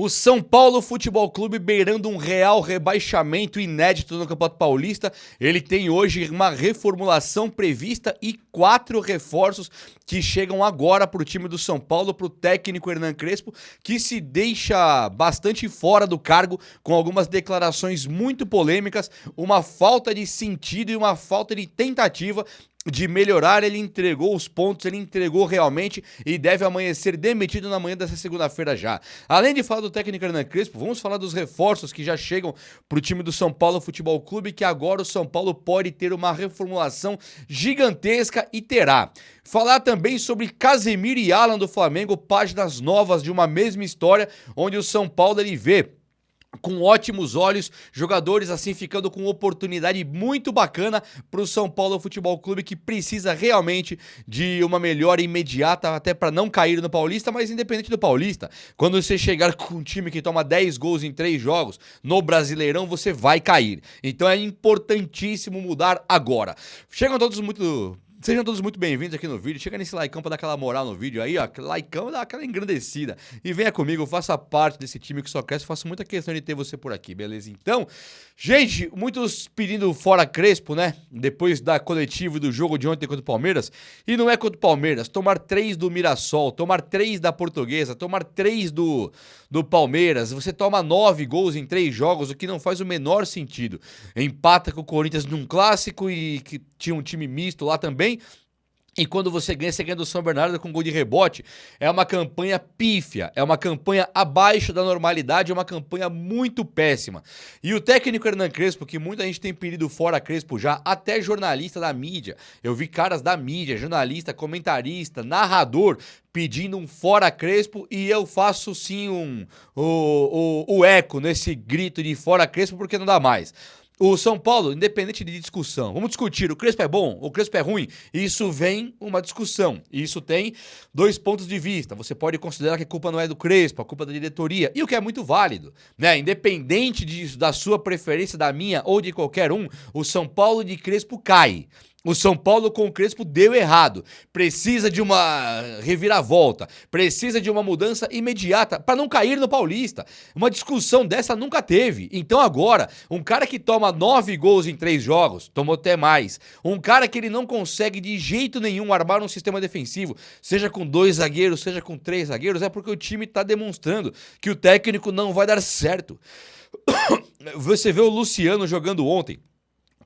O São Paulo Futebol Clube beirando um real rebaixamento inédito no Campeonato Paulista. Ele tem hoje uma reformulação prevista e 4 reforços que chegam agora para o time do São Paulo, para o técnico Hernan Crespo, que se deixa bastante fora do cargo com algumas declarações muito polêmicas, uma falta de sentido e uma falta de tentativa de melhorar. Ele entregou os pontos, ele entregou realmente e deve amanhecer demitido na manhã dessa segunda-feira já. Além de falar do técnico Hernan Crespo, vamos falar dos reforços que já chegam para o time do São Paulo Futebol Clube, que agora o São Paulo pode ter uma reformulação gigantesca e terá. Falar também sobre Casemiro e Alan do Flamengo, páginas novas de uma mesma história, onde o São Paulo ele vê com ótimos olhos, jogadores assim ficando com oportunidade muito bacana para o São Paulo Futebol Clube, que precisa realmente de uma melhora imediata, até para não cair no Paulista. Mas independente do Paulista, quando você chegar com um time que toma 10 gols em 3 jogos no Brasileirão, você vai cair. Então é importantíssimo mudar agora. Sejam todos muito bem-vindos aqui no vídeo. Chega nesse likeão pra dar aquela moral no vídeo aí, ó. Likeão dá aquela engrandecida. E venha comigo, faça parte desse time que só cresce. Faço muita questão de ter você por aqui, beleza? Então, gente, muitos pedindo fora Crespo, né? Depois da coletiva e do jogo de ontem contra o Palmeiras. E não é contra o Palmeiras. Tomar 3 do Mirassol, tomar 3 da Portuguesa, tomar 3 do Palmeiras. Você toma 9 gols em 3 jogos, o que não faz o menor sentido. Empata com o Corinthians num clássico e que tinha um time misto lá também. E quando você ganha do São Bernardo com gol de rebote. É uma campanha pífia, é uma campanha abaixo da normalidade, é uma campanha muito péssima. E o técnico Hernan Crespo, que muita gente tem pedido fora Crespo já, até jornalista da mídia. Eu vi caras da mídia, jornalista, comentarista, narrador, pedindo um fora Crespo, e eu faço sim o eco nesse grito de fora Crespo, porque não dá mais. O São Paulo, independente de discussão, vamos discutir, o Crespo é bom, o Crespo é ruim, isso vem uma discussão, isso tem 2 pontos de vista. Você pode considerar que a culpa não é do Crespo, a culpa é da diretoria, e o que é muito válido, né? Independente da sua preferência, da minha ou de qualquer um, o São Paulo de Crespo cai. O São Paulo com o Crespo deu errado, precisa de uma reviravolta, precisa de uma mudança imediata para não cair no Paulista. Uma discussão dessa nunca teve. Então agora, um cara que toma 9 gols em 3 jogos, tomou até mais, um cara que ele não consegue de jeito nenhum armar um sistema defensivo, seja com 2 zagueiros, seja com 3 zagueiros, é porque o time está demonstrando que o técnico não vai dar certo. Você vê o Luciano jogando ontem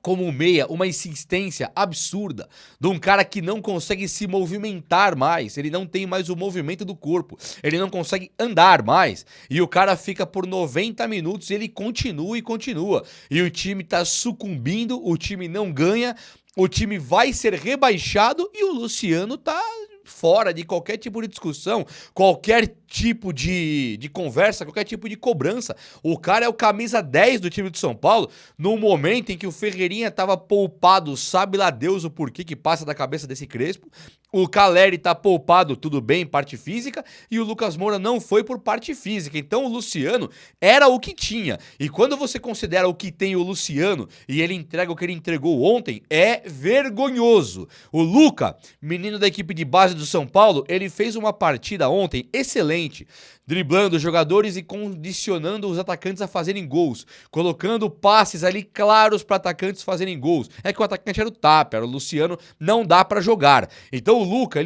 como meia, uma insistência absurda de um cara que não consegue se movimentar mais, ele não tem mais o movimento do corpo, ele não consegue andar mais, e o cara fica por 90 minutos e ele continua e continua, e o time tá sucumbindo, o time não ganha, o time vai ser rebaixado e o Luciano tá fora de qualquer tipo de discussão, qualquer tipo de conversa, qualquer tipo de cobrança. O cara é o camisa 10 do time de São Paulo, no momento em que o Ferreirinha tava poupado, sabe lá Deus o porquê que passa da cabeça desse Crespo. O Caleri tá poupado, tudo bem, parte física, e o Lucas Moura não foi por parte física. Então o Luciano era o que tinha. E quando você considera o que tem o Luciano e ele entrega o que ele entregou ontem, é vergonhoso. O Luca, menino da equipe de base do São Paulo, ele fez uma partida ontem excelente, driblando os jogadores e condicionando os atacantes a fazerem gols, colocando passes ali claros para atacantes fazerem gols. É que o atacante era o Tapia, era o Luciano, não dá para jogar. Então o Luca,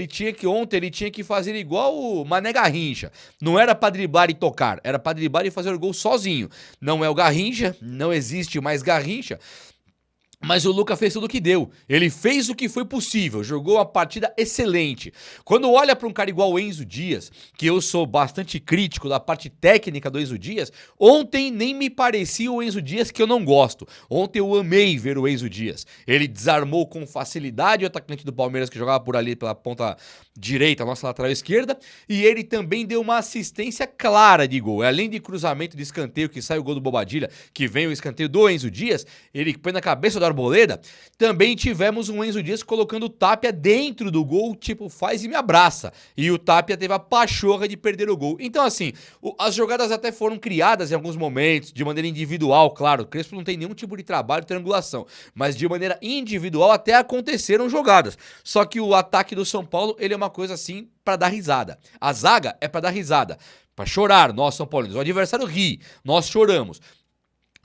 ontem ele tinha que fazer igual o Mané Garrincha. Não era para driblar e tocar, era para driblar e fazer o gol sozinho. Não é o Garrincha, não existe mais Garrincha. Mas o Luca fez tudo o que deu, ele fez o que foi possível, jogou uma partida excelente. Quando olha para um cara igual o Enzo Dias, que eu sou bastante crítico da parte técnica do Enzo Dias, ontem nem me parecia o Enzo Dias que eu não gosto. Ontem eu amei ver o Enzo Dias, ele desarmou com facilidade o atacante do Palmeiras que jogava por ali pela ponta direita, nossa lateral esquerda, e ele também deu uma assistência clara de gol. Além de cruzamento de escanteio que sai o gol do Bobadilla, que vem o escanteio do Enzo Dias, ele põe na cabeça do Arboleda, também tivemos um Enzo Dias colocando o Tapia dentro do gol, tipo, faz e me abraça. E o Tapia teve a pachorra de perder o gol. Então, assim, as jogadas até foram criadas em alguns momentos, de maneira individual, claro. O Crespo não tem nenhum tipo de trabalho de triangulação, mas de maneira individual até aconteceram jogadas. Só que o ataque do São Paulo, ele é uma coisa assim pra dar risada. A zaga é pra dar risada, pra chorar, nós São Paulinos. O adversário ri, nós choramos.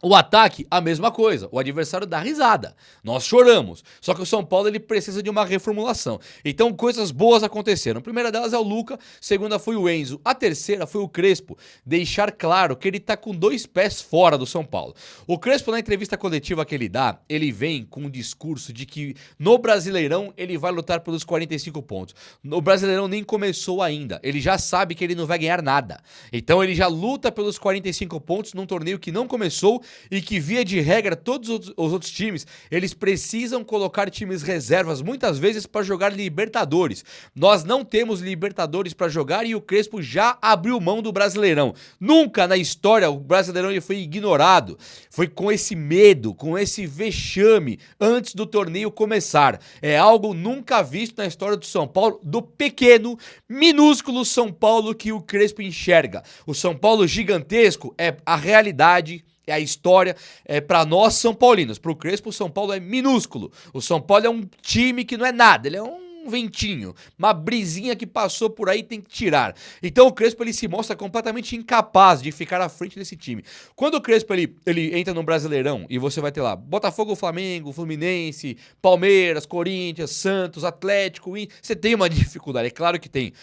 O ataque, a mesma coisa. O adversário dá risada. Nós choramos. Só que o São Paulo ele precisa de uma reformulação. Então, coisas boas aconteceram. A primeira delas é o Luca, a segunda foi o Enzo, a terceira foi o Crespo. Deixar claro que ele tá com 2 pés fora do São Paulo. O Crespo, na entrevista coletiva que ele dá, ele vem com um discurso de que no Brasileirão ele vai lutar pelos 45 pontos. No Brasileirão nem começou ainda. Ele já sabe que ele não vai ganhar nada. Então, ele já luta pelos 45 pontos num torneio que não começou e que, via de regra, todos os outros times, eles precisam colocar times reservas muitas vezes para jogar Libertadores. Nós não temos Libertadores para jogar e o Crespo já abriu mão do Brasileirão. Nunca na história o Brasileirão ele foi ignorado. Foi com esse medo, com esse vexame antes do torneio começar. É algo nunca visto na história do São Paulo, do pequeno, minúsculo São Paulo que o Crespo enxerga. O São Paulo gigantesco é a realidade, é a história, é para nós São Paulinos. Para o Crespo, o São Paulo é minúsculo. O São Paulo é um time que não é nada, ele é um ventinho, uma brisinha que passou por aí, tem que tirar. Então o Crespo ele se mostra completamente incapaz de ficar à frente desse time. Quando o Crespo ele entra no Brasileirão e você vai ter lá Botafogo, Flamengo, Fluminense, Palmeiras, Corinthians, Santos, Atlético, você tem uma dificuldade, é claro que tem.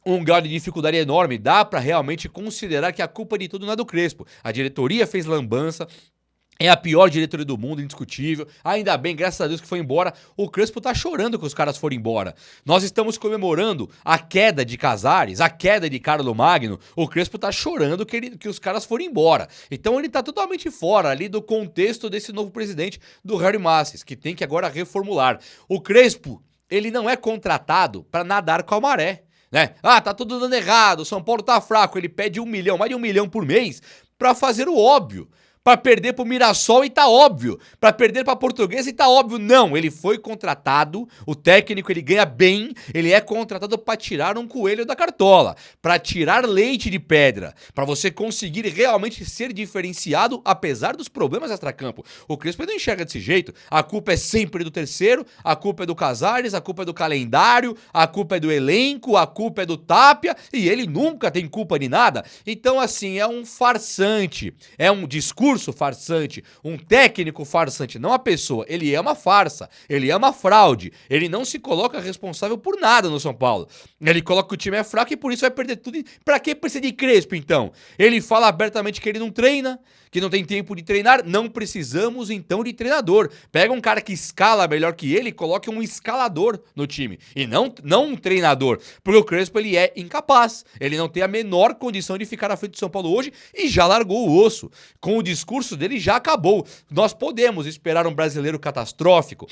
Um grau de dificuldade enorme, dá pra realmente considerar que a culpa de tudo não é do Crespo. A diretoria fez lambança, é a pior diretoria do mundo, indiscutível. Ainda bem, graças a Deus que foi embora. O Crespo tá chorando que os caras foram embora. Nós estamos comemorando a queda de Casares, a queda de Carlo Magno. O Crespo tá chorando que os caras foram embora. Então ele tá totalmente fora ali do contexto desse novo presidente, do Harry Masses, que tem que agora reformular. O Crespo, ele não é contratado pra nadar com a maré. Né? Ah, tá tudo dando errado, o São Paulo tá fraco, ele pede 1 milhão, mais de 1 milhão por mês pra fazer o óbvio. Pra perder pro Mirassol e tá óbvio. Pra perder pra Portuguesa e tá óbvio. Não, ele foi contratado, o técnico ele ganha bem, ele é contratado pra tirar um coelho da cartola, pra tirar leite de pedra, pra você conseguir realmente ser diferenciado apesar dos problemas extracampo. O Crespo não enxerga desse jeito. A culpa é sempre do terceiro, a culpa é do Casares, a culpa é do calendário, a culpa é do elenco, a culpa é do Tapia e ele nunca tem culpa de nada. Então assim, é um farsante, é um discurso farsante, um técnico farsante, não a pessoa. Ele é uma farsa, ele é uma fraude, ele não se coloca responsável por nada no São Paulo. Ele coloca que o time é fraco e por isso vai perder tudo. Pra que precisa de Crespo, então? Ele fala abertamente que ele não treina, que não tem tempo de treinar. Não precisamos, então, de treinador. Pega um cara que escala melhor que ele e coloque um escalador no time. E não um treinador. Porque o Crespo, ele é incapaz. Ele não tem a menor condição de ficar à frente do São Paulo hoje e já largou o osso. Com o discurso dele já acabou. Nós podemos esperar um brasileiro catastrófico,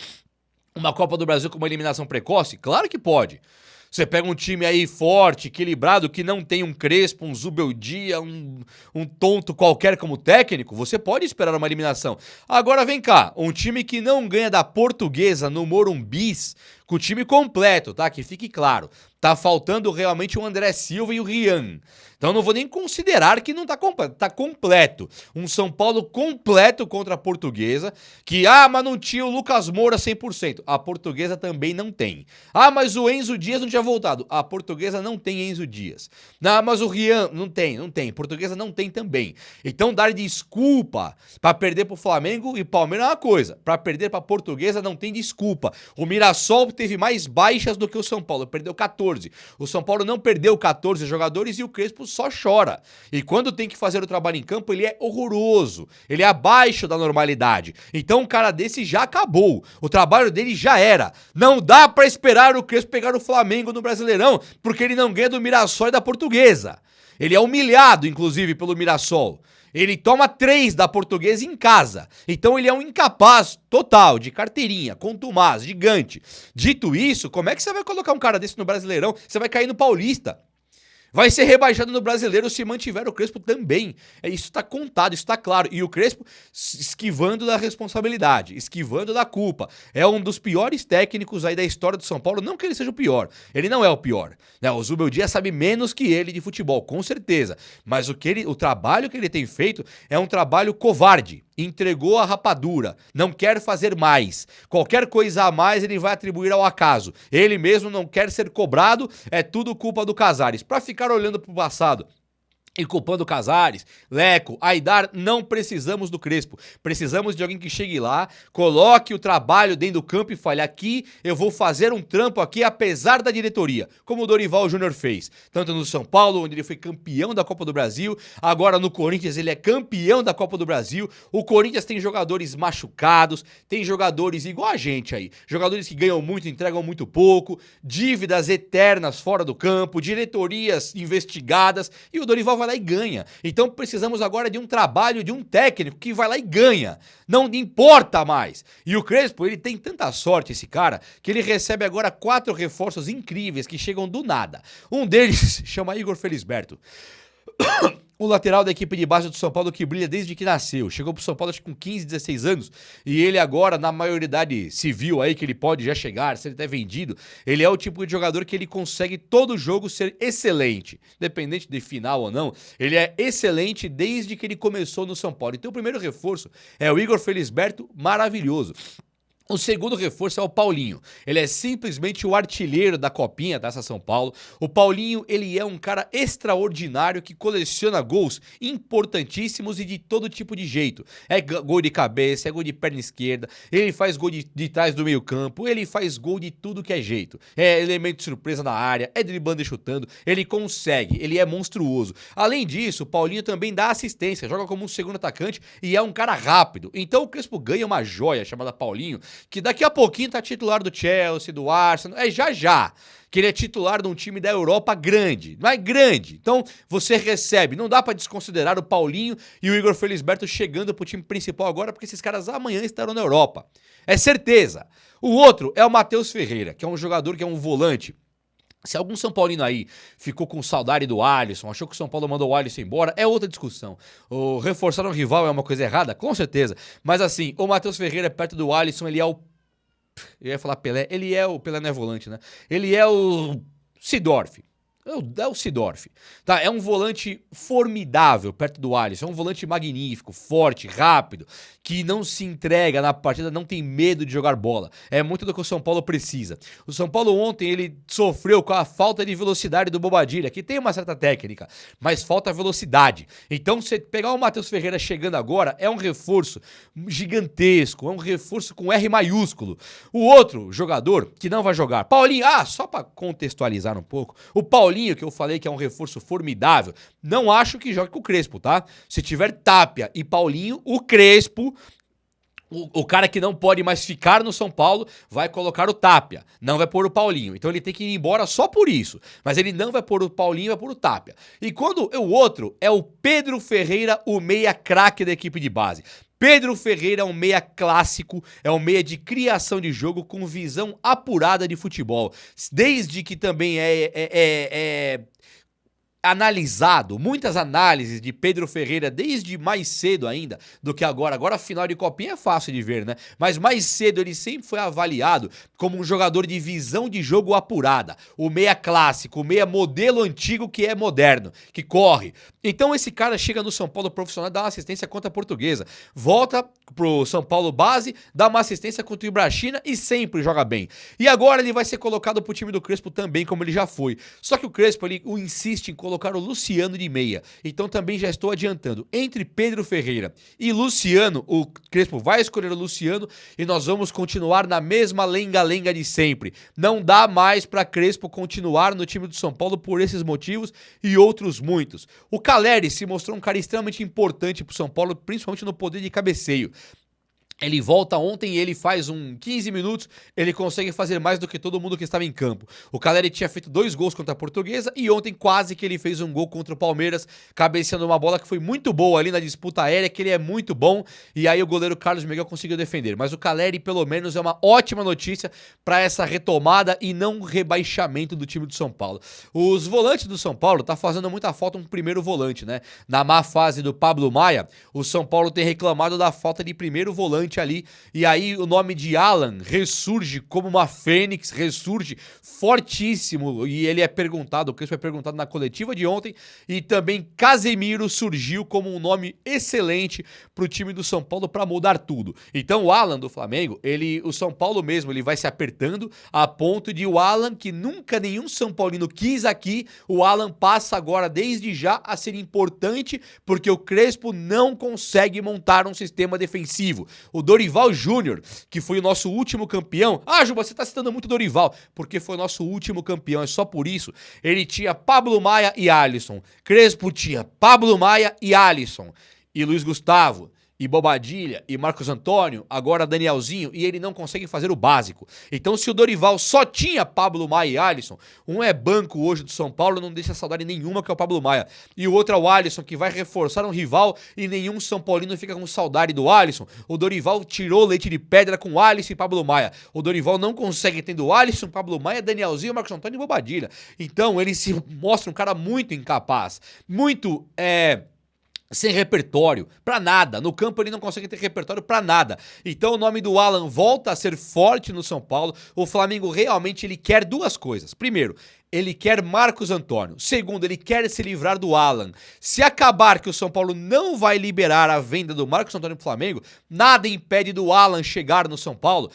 uma Copa do Brasil com uma eliminação precoce? Claro que pode. Você pega um time aí forte, equilibrado, que não tem um Crespo, um Zubeldia, um tonto qualquer como técnico, você pode esperar uma eliminação. Agora vem cá, um time que não ganha da Portuguesa no Morumbis, com o time completo, tá? Que fique claro. Tá faltando realmente o André Silva e o Rian. Então não vou nem considerar que não tá completo. Tá completo. Um São Paulo completo contra a Portuguesa. Que, mas não tinha o Lucas Moura 100%. A Portuguesa também não tem. Mas o Enzo Dias não tinha voltado. A Portuguesa não tem Enzo Dias. Mas o Rian não tem. Portuguesa não tem também. Então dar desculpa pra perder pro Flamengo e Palmeiras é uma coisa. Pra perder pra Portuguesa não tem desculpa. O Mirassol teve mais baixas do que o São Paulo. Perdeu 14. O São Paulo não perdeu 14 jogadores e o Crespo só chora. E quando tem que fazer o trabalho em campo, ele é horroroso. Ele é abaixo da normalidade. Então um cara desse já acabou. O trabalho dele já era. Não dá pra esperar o Crespo pegar o Flamengo no Brasileirão, porque ele não ganha do Mirassol e da Portuguesa. Ele é humilhado, inclusive, pelo Mirassol. Ele toma 3 da Portuguesa em casa. Então ele é um incapaz total, de carteirinha, contumaz, gigante. Dito isso, como é que você vai colocar um cara desse no Brasileirão? Você vai cair no Paulista. Vai ser rebaixado no Brasileiro se mantiver o Crespo também. Isso está contado, isso está claro. E o Crespo esquivando da responsabilidade, esquivando da culpa. É um dos piores técnicos aí da história do São Paulo. Não que ele seja o pior, ele não é o pior. Né? O Zubeldia sabe menos que ele de futebol, com certeza. Mas o trabalho que ele tem feito é um trabalho covarde. Entregou a rapadura, não quer fazer mais. Qualquer coisa a mais ele vai atribuir ao acaso. Ele mesmo não quer ser cobrado, é tudo culpa do Casares. Para ficar olhando pro passado e culpando Casares, Leco, Aidar, não precisamos do Crespo. Precisamos de alguém que chegue lá, coloque o trabalho dentro do campo e fale: aqui eu vou fazer um trampo aqui apesar da diretoria, como o Dorival Júnior fez. Tanto no São Paulo, onde ele foi campeão da Copa do Brasil, agora no Corinthians ele é campeão da Copa do Brasil. O Corinthians tem jogadores machucados, tem jogadores igual a gente aí, jogadores que ganham muito, entregam muito pouco, dívidas eternas fora do campo, diretorias investigadas, e o Dorival vai lá e ganha. Então precisamos agora de um trabalho de um técnico que vai lá e ganha. Não importa mais. E o Crespo, ele tem tanta sorte, esse cara, que ele recebe agora 4 reforços incríveis que chegam do nada. Um deles chama Igor Felisberto. O lateral da equipe de base do São Paulo que brilha desde que nasceu. Chegou pro São Paulo acho que com 15, 16 anos. E ele agora, na maioridade civil aí, que ele pode já chegar, se ele tá vendido, ele é o tipo de jogador que ele consegue todo jogo ser excelente. Independente de final ou não, ele é excelente desde que ele começou no São Paulo. Então o primeiro reforço é o Igor Felisberto, maravilhoso. O segundo reforço é o Paulinho. Ele é simplesmente o artilheiro da Copinha, Taça São Paulo. O Paulinho, ele é um cara extraordinário que coleciona gols importantíssimos e de todo tipo de jeito. É gol de cabeça, é gol de perna esquerda, ele faz gol de trás do meio campo, ele faz gol de tudo que é jeito. É elemento de surpresa na área, é driblando e chutando, ele consegue, ele é monstruoso. Além disso, o Paulinho também dá assistência, joga como um segundo atacante e é um cara rápido. Então o Crespo ganha uma joia chamada Paulinho, que daqui a pouquinho tá titular do Chelsea, do Arsenal, já, que ele é titular de um time da Europa grande, mas grande. Então você recebe, não dá pra desconsiderar o Paulinho e o Igor Felisberto chegando pro time principal agora, porque esses caras amanhã estarão na Europa. É certeza. O outro é o Matheus Ferreira, que é um jogador que é um volante. Se algum São Paulino aí ficou com saudade do Alisson, achou que o São Paulo mandou o Alisson embora, é outra discussão. O reforçar um rival é uma coisa errada? Com certeza. Mas assim, o Matheus Ferreira perto do Alisson, ele é o... Eu ia falar Pelé, ele é o... Pelé não é volante, né? Ele é o Seedorf. É o Seedorf, tá? É um volante formidável perto do Alisson, é um volante magnífico, forte, rápido, que não se entrega na partida, não tem medo de jogar bola. É muito do que o São Paulo precisa. O São Paulo ontem, ele sofreu com a falta de velocidade do Bobadilla, que tem uma certa técnica, mas falta velocidade. Então, você pegar o Matheus Ferreira chegando agora, é um reforço gigantesco, é um reforço com R maiúsculo. O outro jogador que não vai jogar, Paulinho, só pra contextualizar um pouco, o Paulinho, que eu falei que é um reforço formidável, não acho que jogue com o Crespo, tá? Se tiver Tapia e Paulinho, o Crespo, o cara que não pode mais ficar no São Paulo, vai colocar o Tapia, não vai pôr o Paulinho. Então ele tem que ir embora só por isso. Mas ele não vai pôr o Paulinho, vai pôr o Tapia. E quando o outro é o Pedro Ferreira, o meia craque da equipe de base. Pedro Ferreira é um meia clássico, é um meia de criação de jogo com visão apurada de futebol. Desde que também é analisado, muitas análises de Pedro Ferreira desde mais cedo ainda do que agora. Agora a final de Copinha é fácil de ver, né? Mas mais cedo ele sempre foi avaliado como um jogador de visão de jogo apurada. O meia clássico, o meia modelo antigo que é moderno, que corre. Então esse cara chega no São Paulo profissional, dá uma assistência contra a Portuguesa. Volta pro São Paulo base, dá uma assistência contra o Ibrachina e sempre joga bem. E agora ele vai ser colocado pro time do Crespo também, como ele já foi. Só que o Crespo, ele insiste em colocar o Luciano de meia. Então também já estou adiantando. Entre Pedro Ferreira e Luciano, o Crespo vai escolher o Luciano e nós vamos continuar na mesma lenga-lenga de sempre. Não dá mais para Crespo continuar no time do São Paulo por esses motivos e outros muitos. O Calleri se mostrou um cara extremamente importante pro São Paulo, principalmente no poder de cabeceio. Ele volta ontem e ele faz 15 minutos, ele consegue fazer mais do que todo mundo que estava em campo. O Caleri tinha feito 2 gols contra a Portuguesa e ontem quase que ele fez um gol contra o Palmeiras, cabeceando uma bola que foi muito boa ali na disputa aérea, que ele é muito bom, e aí o goleiro Carlos Miguel conseguiu defender. Mas o Caleri, pelo menos, é uma ótima notícia para essa retomada e não rebaixamento do time do São Paulo. Os volantes do São Paulo tá fazendo muita falta um primeiro volante, né? Na má fase do Pablo Maia, o São Paulo tem reclamado da falta de primeiro volante ali, e aí o nome de Alan ressurge como uma fênix, ressurge fortíssimo, e ele é perguntado, o Crespo é perguntado na coletiva de ontem, e também Casemiro surgiu como um nome excelente pro time do São Paulo para mudar tudo. Então o Alan do Flamengo, o São Paulo mesmo, ele vai se apertando a ponto de o Alan, que nunca nenhum São Paulino quis aqui, o Alan passa agora desde já a ser importante, porque o Crespo não consegue montar um sistema defensivo. O Dorival Júnior, que foi o nosso último campeão. Ah, Juba, você tá citando muito Dorival, porque foi o nosso último campeão, é só por isso. Ele tinha Pablo Maia e Alisson. Crespo tinha Pablo Maia e Alisson. E Luiz Gustavo, e Bobadilha, e Marcos Antônio, agora Danielzinho, e ele não consegue fazer o básico. Então, se o Dorival só tinha Pablo Maia e Alisson, um é banco hoje do São Paulo, não deixa saudade nenhuma, que é o Pablo Maia. E o outro é o Alisson, que vai reforçar um rival, e nenhum São Paulino fica com saudade do Alisson. O Dorival tirou leite de pedra com Alisson e Pablo Maia. O Dorival não consegue tendo Alisson, Pablo Maia, Danielzinho, Marcos Antônio e Bobadilha. Então, ele se mostra um cara muito incapaz, muito, sem repertório, pra nada. No campo ele não consegue ter repertório pra nada. Então o nome do Alan volta a ser forte no São Paulo. O Flamengo realmente ele quer 2 coisas. Primeiro, ele quer Marcos Antônio. Segundo, ele quer se livrar do Alan. Se acabar que o São Paulo não vai liberar a venda do Marcos Antônio pro Flamengo, nada impede do Alan chegar no São Paulo,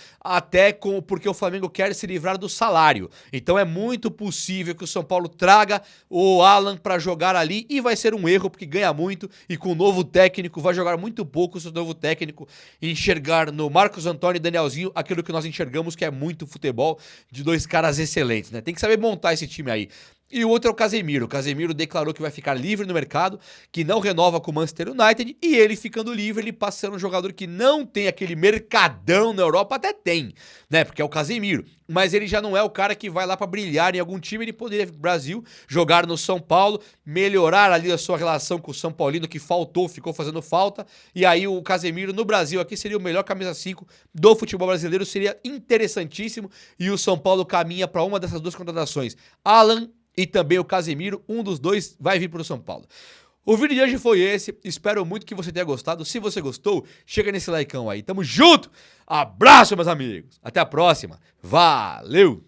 porque o Flamengo quer se livrar do salário. Então é muito possível que o São Paulo traga o Alan pra jogar ali, e vai ser um erro porque ganha muito, e com o novo técnico vai jogar muito pouco se o novo técnico enxergar no Marcos Antônio e Danielzinho aquilo que nós enxergamos, que é muito futebol de 2 caras excelentes, né? Tem que saber montar esse time aí. E o outro é o Casemiro. O Casemiro declarou que vai ficar livre no mercado, que não renova com o Manchester United, e ele ficando livre, ele passa a ser um jogador que não tem aquele mercadão na Europa, até tem, né? Porque é o Casemiro. Mas ele já não é o cara que vai lá pra brilhar em algum time, ele poderia vir pro Brasil, jogar no São Paulo, melhorar ali a sua relação com o São Paulino, que ficou fazendo falta, e aí o Casemiro no Brasil aqui seria o melhor camisa 5 do futebol brasileiro, seria interessantíssimo, e o São Paulo caminha pra uma dessas 2 contratações. Alan e também o Casemiro, um dos 2 vai vir para o São Paulo. O vídeo de hoje foi esse, espero muito que você tenha gostado. Se você gostou, chega nesse likeão aí. Tamo junto, abraço meus amigos, até a próxima, valeu!